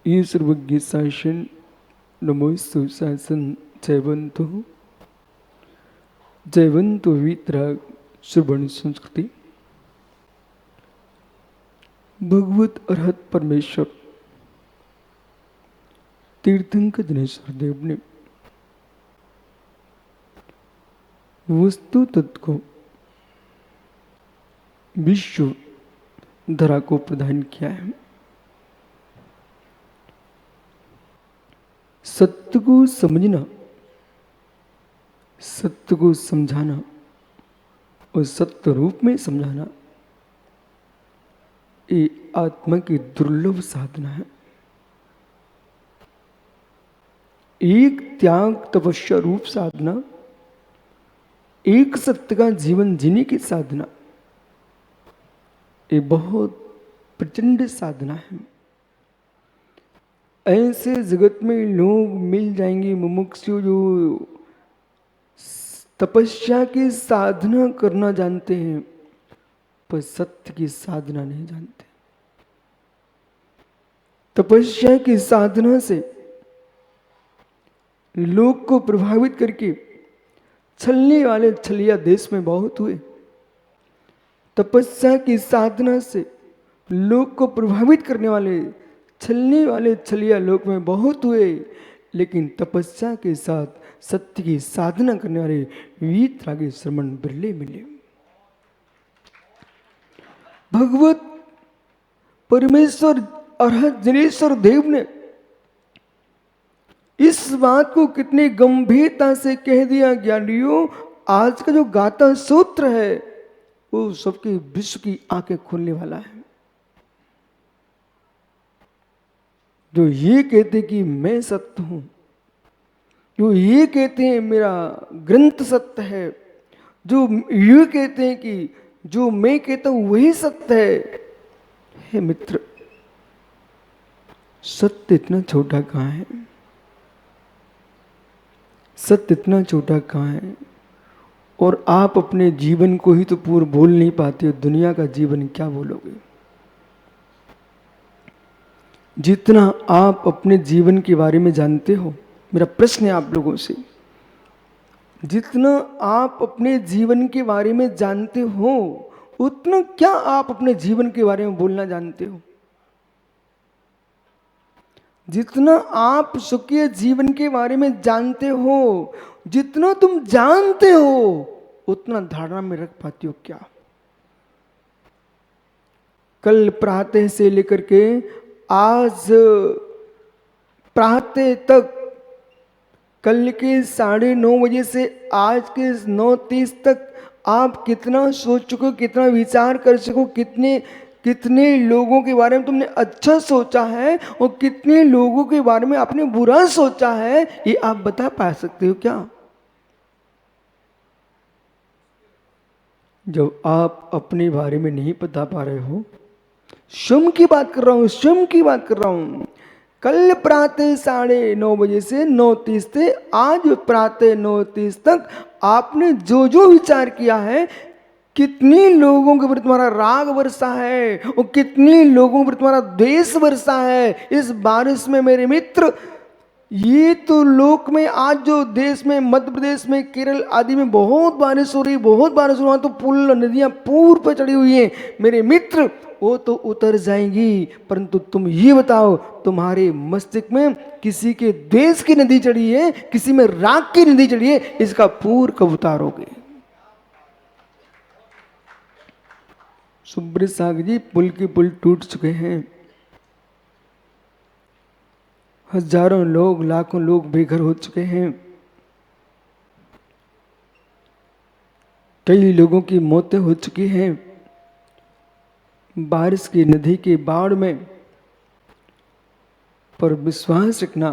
ये सर्वज्ञ शासन नमोस्तु शासन जयवंतो वितराग श्रवण संस्कृति। भगवत अरहत परमेश्वर तीर्थंकर दिनेश्वर देव ने वस्तु तत्व को विश्व धरा को प्रदान किया है। सत्य को समझना, सत्य को समझाना और सत्य रूप में समझाना ये आत्मा की दुर्लभ साधना है। एक त्याग तपस्या रूप साधना, एक सत्य का जीवन जीने की साधना, ये बहुत प्रचंड साधना है। ऐसे जगत में लोग मिल जाएंगे मुमुक्षु जो तपस्या की साधना करना जानते हैं पर सत्य की साधना नहीं जानते। तपस्या की साधना से लोग को प्रभावित करके छलने वाले छलिया देश में बहुत हुए। तपस्या की साधना से लोग को प्रभावित करने वाले छलने वाले छलिया लोक में बहुत हुए, लेकिन तपस्या के साथ सत्य की साधना करने वाले वीतरागी श्रमण बिरले मिले। भगवत परमेश्वर अरहत जिनेश्वर देव ने इस बात को कितनी गंभीरता से कह दिया। ज्ञानियों, आज का जो गाथा सूत्र है वो सबके विश्व की आंखें खोलने वाला है। जो ये कहते कि मैं सत्य हूं, जो ये कहते हैं मेरा ग्रंथ सत्य है, जो ये कहते हैं कि जो मैं कहता हूं वही सत्य है। हे मित्र, सत्य इतना छोटा कहां है? सत्य इतना छोटा कहां है? और आप अपने जीवन को ही तो पूर्ण बोल नहीं पाते हो, दुनिया का जीवन क्या बोलोगे? जितना आप अपने जीवन के बारे में जानते हो, मेरा प्रश्न है आप लोगों से, जितना आप अपने जीवन के बारे में जानते हो उतना क्या आप अपने जीवन के बारे में बोलना जानते हो? जितना आप सुखी जीवन के बारे में जानते हो, जितना तुम जानते हो उतना धारणा में रख पाते हो क्या? कल प्रातः से लेकर के आज प्रातः तक, कल के 9:30 बजे से आज के 9:30 तक आप कितना सोच चुके हो, कितना विचार कर सको, कितने लोगों के बारे में तुमने अच्छा सोचा है और कितने लोगों के बारे में आपने बुरा सोचा है, ये आप बता पा सकते हो क्या? जब आप अपने बारे में नहीं बता पा रहे हो, स्वयं की बात कर रहा हूं, स्वयं की बात कर रहा हूं। कल प्रातः 9:30 बजे से 9:30 से आज प्रातः 9:30 तक आपने जो जो विचार किया है, कितने लोगों के प्रति तुम्हारा राग वर्षा है और कितने लोगों के प्रति तुम्हारा द्वेष वर्षा है। इस बारिश में मेरे मित्र, ये तो लोक में आज जो देश में मध्य प्रदेश में केरल आदि में बहुत बारिश हो रही, बहुत बारिश हो रही, तो पुल नदियां पूर्व पर चढ़ी हुई हैं मेरे मित्र, वो तो उतर जाएंगी। परंतु तुम ये बताओ, तुम्हारे मस्तिष्क में किसी के द्वेष की नदी चढ़ी है, किसी में राग की नदी चढ़ी है, इसका पूर्व कब उतारोगे? सुब्रत सागर जी, पुल के पुल टूट चुके हैं, हजारों लोग लाखों लोग बेघर हो चुके हैं, कई लोगों की मौतें हो चुकी हैं बारिश की नदी के बाढ़ में। पर विश्वास रखना,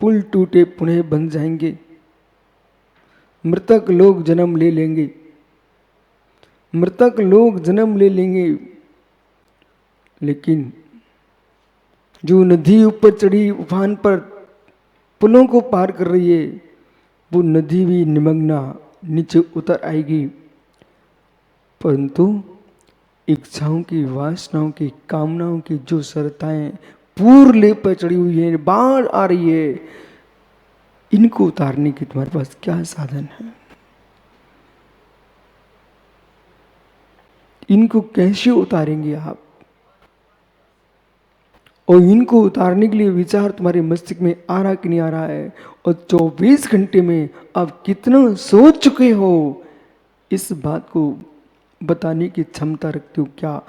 पुल टूटे पुनः बन जाएंगे, मृतक लोग जन्म ले लेंगे, मृतक लोग जन्म ले लेंगे, लेकिन जो नदी ऊपर चढ़ी उफान पर पुलों को पार कर रही है, वो नदी भी निमग्ना नीचे उतर आएगी। परंतु इच्छाओं की, वासनाओं की, कामनाओं की जो सरताएं पूर्ले पर चढ़ी हुई है, बाढ़ आ रही है, इनको उतारने की तुम्हारे पास क्या साधन है? इनको कैसे उतारेंगे आप? और इनको उतारने के लिए विचार तुम्हारे मस्तिष्क में आ रहा कि नहीं आ रहा है? और 24 घंटे में आप कितना सोच चुके हो, इस बात को बताने की क्षमता रखते हो क्या?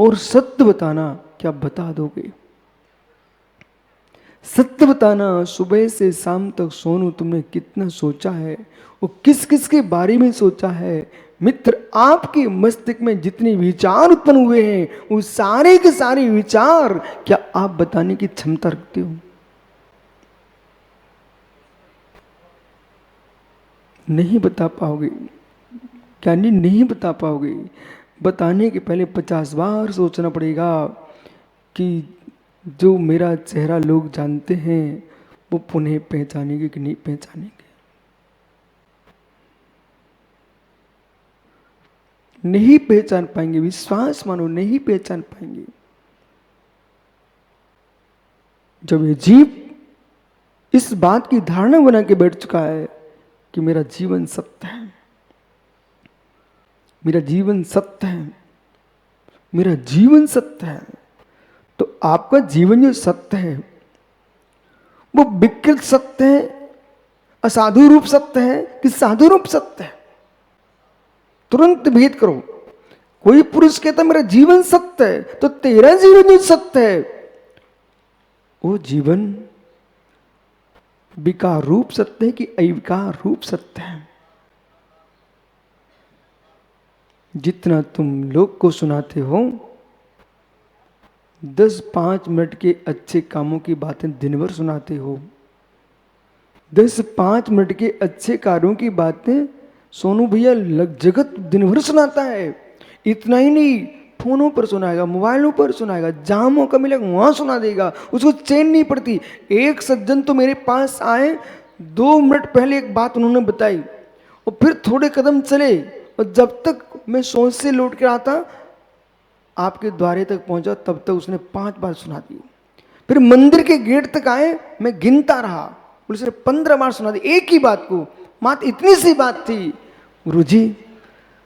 और सत्य बताना क्या बता दोगे? सत्य बताना, सुबह से शाम तक सोनू तुमने कितना सोचा है, वो किस किस के बारे में सोचा है? मित्र, आपके मस्तिष्क में जितने विचार उत्पन्न हुए हैं, वो सारे के सारे विचार क्या आप बताने की क्षमता रखते हो? नहीं बता पाओगे। क्या नहीं बता पाओगे? बताने के पहले 50 बार सोचना पड़ेगा कि जो मेरा चेहरा लोग जानते हैं वो पुनः पहचानेंगे कि नहीं पहचानेंगे। नहीं पहचान पाएंगे, विश्वास मानो नहीं पहचान पाएंगे। जब ये जीव इस बात की धारणा बना के बैठ चुका है कि मेरा जीवन सत्य है, मेरा जीवन सत्य है, मेरा जीवन सत्य है, तो आपका जीवन जो सत्य है वो विकृत सत्य है, असाधु रूप सत्य है कि साधु रूप सत्य है? तुरंत भेद करो। कोई पुरुष कहता मेरा जीवन सत्य है, तो तेरा जीवन जो सत्य है वो जीवन विकार रूप सत्य है कि अविकार रूप सत्य है? जितना तुम लोग को सुनाते हो, 10-5 मिनट के अच्छे कामों की बातें दिन भर सुनाते हो, 10-5 मिनट के अच्छे कार्यों की बातें सोनू भैया जगत दिन भर सुनाता है। इतना ही नहीं, फोनों पर सुनाएगा, मोबाइलों पर सुनाएगा, जहां मौका मिलेगा वहां सुना देगा, उसको चैन नहीं पड़ती। एक सज्जन तो मेरे पास आए, 2 मिनट पहले एक बात उन्होंने बताई और फिर थोड़े कदम चले, और जब तक मैं सोच से लौट कर आता आपके द्वारे तक पहुंचा तब तक उसने 5 बार सुना दी। फिर मंदिर के गेट तक आए, मैं गिनता रहा, उसने 15 बार सुना दी एक ही बात को। मात्र इतनी सी बात थी, गुरु जी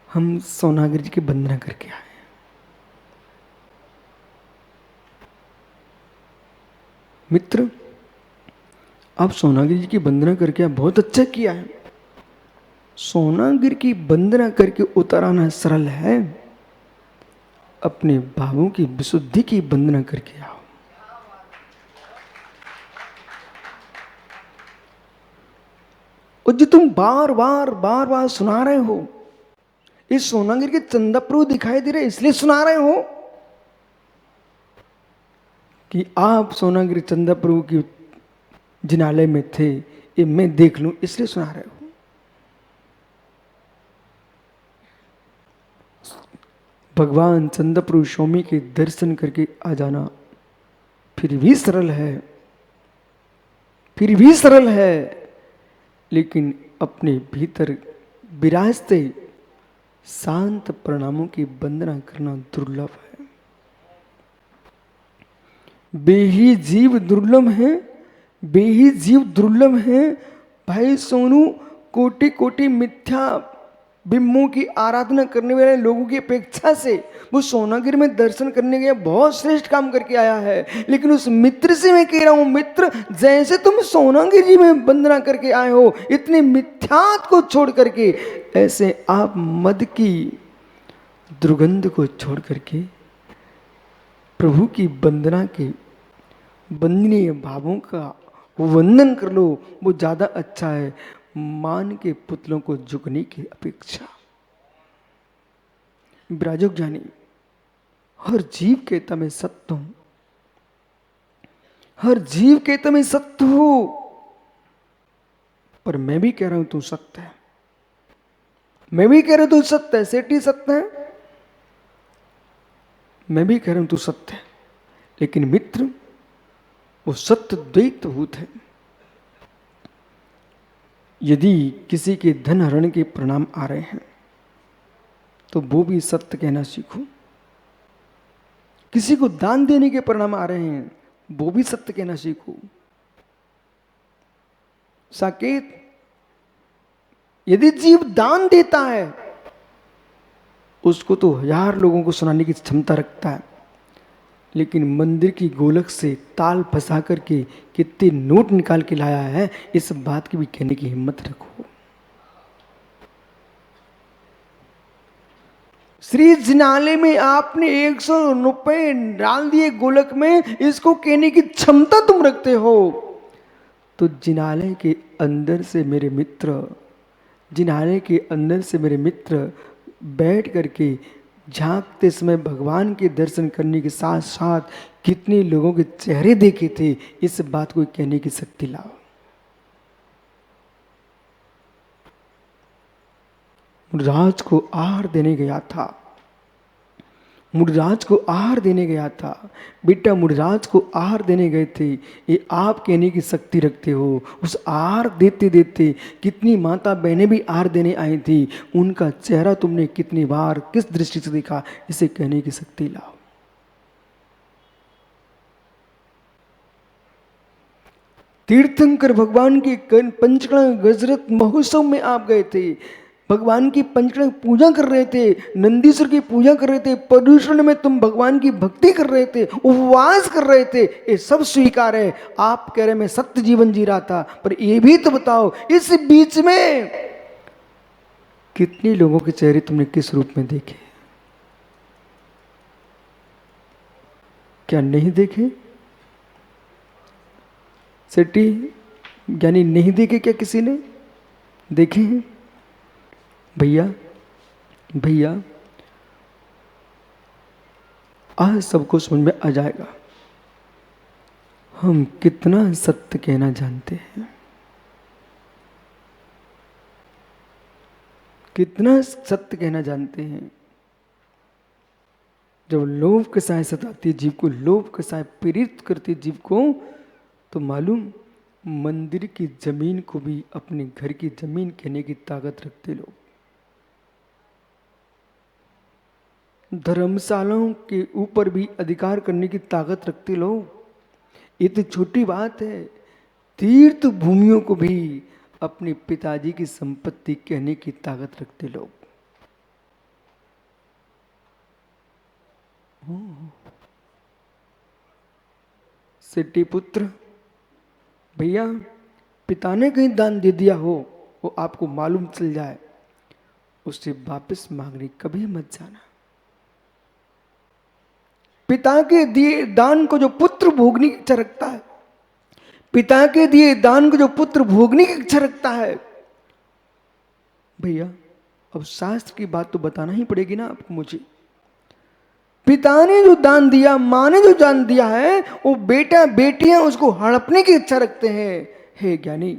हम सोनागिरी जी की वंदना करके आए। मित्र, आप सोनागिरी जी की वंदना करके आप बहुत अच्छा किया है। सोनागिरी की वंदना करके उतर आना सरल है, अपने भावों की विशुद्धि की वंदना करके आओ। और जो तुम बार बार सुना रहे हो, इस सोनागिरी के चंदा प्रभु दिखाई दे रहे इसलिए सुना रहे हो कि आप सोनागिरी चंदा प्रभु की जिनालय में थे, ये मैं देख लूं इसलिए सुना रहे हो। भगवान चंदा प्रभु स्वामी के दर्शन करके आ जाना फिर भी सरल है, फिर भी सरल है, लेकिन अपने भीतर विराजते शांत प्रणामों की वंदना करना दुर्लभ है। बेही जीव दुर्लभ है, बेही जीव दुर्लभ है। भाई सोनू, कोटि कोटि मिथ्या बिंबों की आराधना करने वाले लोगों की अपेक्षा से वो सोनागिरी में दर्शन करने गया, बहुत श्रेष्ठ काम करके आया है। लेकिन उस मित्र से मैं कह रहा हूं, मित्र जैसे तुम सोनागिरी में वंदना करके आए हो, इतने मिथ्यात को छोड़ करके, ऐसे आप मद की दुर्गंध को छोड़ करके प्रभु की वंदना के वंदनीय भावों का वंदन कर लो, वो ज्यादा अच्छा है मान के पुतलों को झुकने की अपेक्षा। विराजक जानी, हर जीव कहता मैं सत्य हूं, हर जीव कहता मैं सत्य हूं, पर मैं भी कह रहा हूं तू सत्य है, मैं भी कह रहा हूं तू सत्य है, सेठी सत्य है, मैं भी कह रहा हूं तू सत्य है, लेकिन मित्र वो सत्य द्वैतभूत है। यदि किसी के धन हरण के परिणाम आ रहे हैं तो वो भी सत्य कहना सीखो। किसी को दान देने के परिणाम आ रहे हैं, वो भी सत्य कहना सीखो। साकेत, यदि जीव दान देता है उसको तो 1000 लोगों को सुनाने की क्षमता रखता है, लेकिन मंदिर की गोलक से ताल फंसा करके कितने नोट निकाल के लाया है, इस बात की भी कहने की हिम्मत रखो। श्री जिनालय में आपने 100 रुपए डाल दिए गोलक में, इसको कहने की क्षमता तुम रखते हो। तो जिनालय के अंदर से मेरे मित्र, जिनालय के अंदर से मेरे मित्र बैठ करके झांकते समय भगवान के दर्शन करने के साथ साथ कितने लोगों के चेहरे देखे थे, इस बात को कहने की शक्ति लाओ। मुरराज को आहार देने गया था, मुरराज को आहार देने गया था। बेटा मुरराज को आहार देने गए थे, ये आप कहने की शक्ति रखते हो। उस आहार देते देते कितनी माता बहनें भी आहार देने आई थी, उनका चेहरा तुमने कितनी बार किस दृष्टि से देखा, इसे कहने की शक्ति लाओ। तीर्थंकर भगवान के पंचकड़ा गजरत महोत्सव में आप गए थे, भगवान की पंचकड़ा पूजा कर रहे थे, नंदीश्वर की पूजा कर रहे थे, पर्युषण में तुम भगवान की भक्ति कर रहे थे, उपवास कर रहे थे, ये सब स्वीकार है। आप कह रहे मैं सत्य जीवन जी रहा था, पर ये भी तो बताओ इस बीच में कितने लोगों के चेहरे तुमने किस रूप में देखे? क्या नहीं देखे? सेठी ज्ञानी नहीं देखे क्या? किसी ने देखे हैं? भैया भैया आज सबको समझ में आ जाएगा हम कितना सत्य कहना जानते हैं, कितना सत्य कहना जानते हैं। जब लोभ के साय सताती जीव को, लोभ के साय प्रेरित करती जीव को, तो मालूम मंदिर की जमीन को भी अपने घर की जमीन कहने की ताकत रखते लोग, धर्मशालाओं के ऊपर भी अधिकार करने की ताकत रखते लोग। ये तो छोटी बात है, तीर्थ भूमियों को भी अपने पिताजी की संपत्ति कहने की ताकत रखते लोग। सेठी पुत्र, भैया पिता ने कहीं दान दे दिया हो, वो आपको मालूम चल जाए, उससे वापस मांगने कभी मत जाना। पिता के दिए दान को जो पुत्र भोगने की इच्छा रखता है, पिता के दिए दान को जो पुत्र भोगने की इच्छा रखता है, भैया अब शास्त्र की बात तो बताना ही पड़ेगी ना आपको मुझे। पिता ने जो दान दिया, मां ने जो दान दिया है, वो बेटा बेटियां उसको हड़पने की इच्छा रखते हैं। हे ज्ञानी,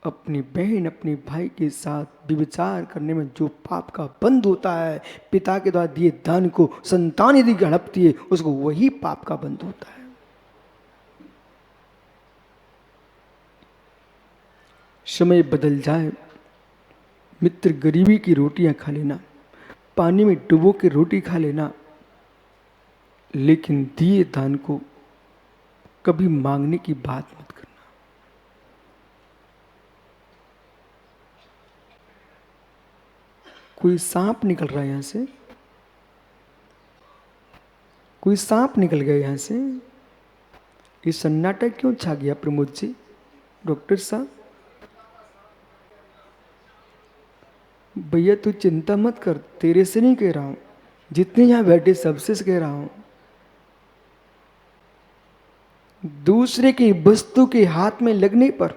अपनी बहन अपने भाई के साथ विचार करने में जो पाप का बंध होता है, पिता के द्वारा दिए दान को संतान यदि हड़पती है, उसको वही पाप का बंध होता है। समय बदल जाए, मित्र गरीबी की रोटियां खा लेना, पानी में डुबो के रोटी खा लेना, लेकिन दिए दान को कभी मांगने की बात मत करना। कोई सांप निकल रहा है यहां से, कोई सांप निकल गया यहां से। ये सन्नाटा क्यों छा गया प्रमोद जी? डॉक्टर साहब, भैया तू चिंता मत कर, तेरे से नहीं कह रहा हूं, जितने यहां बैठे सबसे कह रहा हूं। दूसरे की वस्तु के हाथ में लगने पर,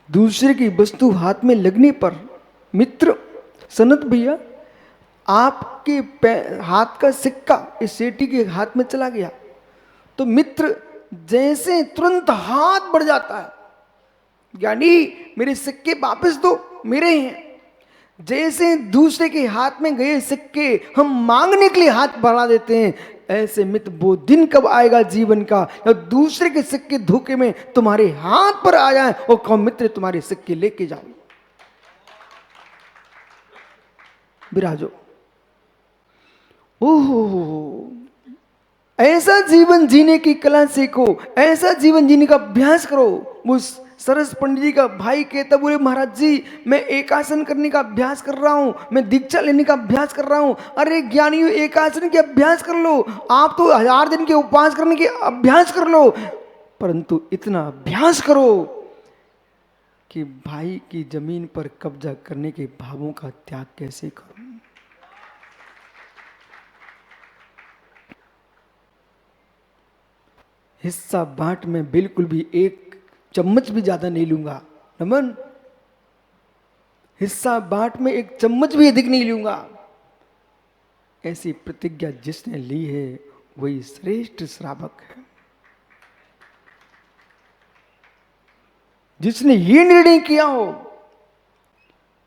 दूसरे की वस्तु हाथ में लगने पर, मित्र सनत भैया आपके हाथ का सिक्का इस सेठी के हाथ में चला गया, तो मित्र जैसे तुरंत हाथ बढ़ जाता है, ज्ञानी मेरे सिक्के वापस दो, मेरे हैं। जैसे दूसरे के हाथ में गए सिक्के हम मांगने के लिए हाथ बढ़ा देते हैं, ऐसे मित्र वो दिन कब आएगा जीवन का जब दूसरे के सिक्के धोखे में तुम्हारे हाथ पर आ जाए और कहो मित्र तुम्हारे सिक्के लेके जाओ, विराजो। ओहो, ऐसा जीवन जीने की कला सीखो, ऐसा जीवन जीने का अभ्यास करो। वो सरस पंडित जी का भाई कहता, बोले महाराज जी मैं एकासन करने का अभ्यास कर रहा हूँ, मैं दीक्षा लेने का अभ्यास कर रहा हूँ। अरे ज्ञानियों, एकासन के अभ्यास कर लो, आप तो 1000 दिन के उपवास करने के अभ्यास कर लो, परंतु इतना अभ्यास करो कि भाई की जमीन पर कब्जा करने के भावों का त्याग कैसे करूं। हिस्सा बांट में बिल्कुल भी 1 चम्मच भी ज्यादा नहीं लूंगा। नमन, हिस्सा बांट में 1 चम्मच भी अधिक नहीं लूंगा। ऐसी प्रतिज्ञा जिसने ली है वही श्रेष्ठ श्रावक है। जिसने ये निर्णय किया हो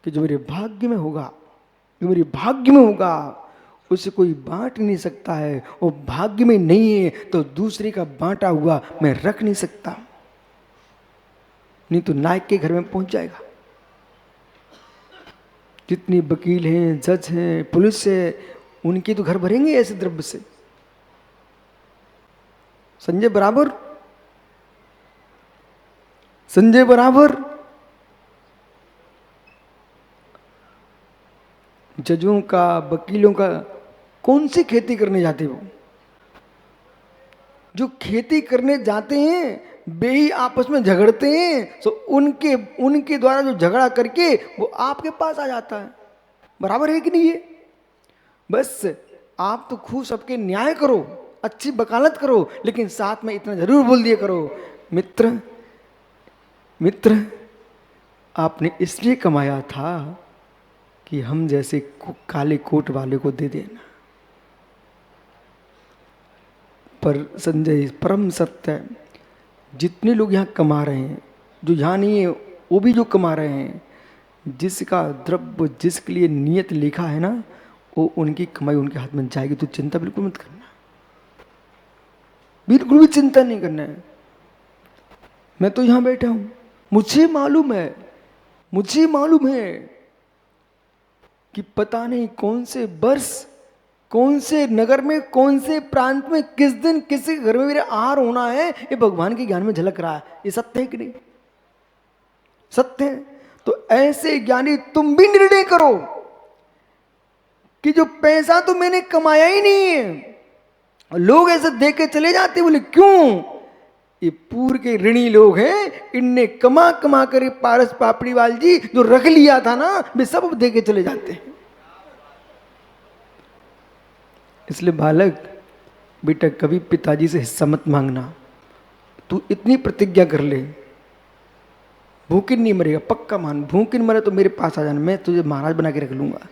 कि जो मेरे भाग्य में होगा, जो मेरे भाग्य में होगा उसे कोई बांट नहीं सकता है, वो भाग्य में नहीं है तो दूसरे का बांटा हुआ मैं रख नहीं सकता, नहीं तो नायक के घर में पहुंच जाएगा। जितनी वकील हैं, जज हैं, पुलिस है, उनके तो घर भरेंगे ऐसे द्रव्य से। संजय बराबर, संजय बराबर जजों का, वकीलों का कौन सी खेती करने जाते वो? जो खेती करने जाते हैं वे ही आपस में झगड़ते हैं, तो उनके द्वारा जो झगड़ा करके वो आपके पास आ जाता है। बराबर है कि नहीं है? बस आप तो खूब सबके न्याय करो, अच्छी वकालत करो, लेकिन साथ में इतना जरूर बोल दिया करो, मित्र मित्र आपने इसलिए कमाया था कि हम जैसे काले कोट वाले को दे देना। पर संजय परम सत्य है, जितने लोग यहाँ कमा रहे हैं, जो यहाँ नहीं है वो भी जो कमा रहे हैं, जिसका द्रव्य जिसके लिए नियत लिखा है ना, वो उनकी कमाई उनके हाथ में जाएगी। तो चिंता बिल्कुल मत करना, बिल्कुल भी चिंता नहीं करना है। मैं तो यहाँ बैठा हूँ, मुझे मालूम है कि पता नहीं कौन से वर्ष, कौन से नगर में, कौन से प्रांत में, किस दिन किसी घर में मेरे आहार होना है, ये भगवान के ज्ञान में झलक रहा है। ये सत्य है कि नहीं? सत्य है। तो ऐसे ज्ञानी तुम भी निर्णय करो कि जो पैसा तो मैंने कमाया ही नहीं है। लोग ऐसे देख के चले जाते, बोले क्यों? ये पूर्व के ऋणी लोग हैं, इनने कमा कमा कर पारस पापड़ीवाल जी जो रख लिया था ना, वे सब दे के चले जाते हैं। इसलिए बालक बेटा कभी पिताजी से हिस्सा मत मांगना। तू इतनी प्रतिज्ञा कर ले, भूखिन नहीं मरेगा, पक्का मान। भूखिन मरे तो मेरे पास आ जाना, मैं तुझे महाराज बना के रख लूंगा।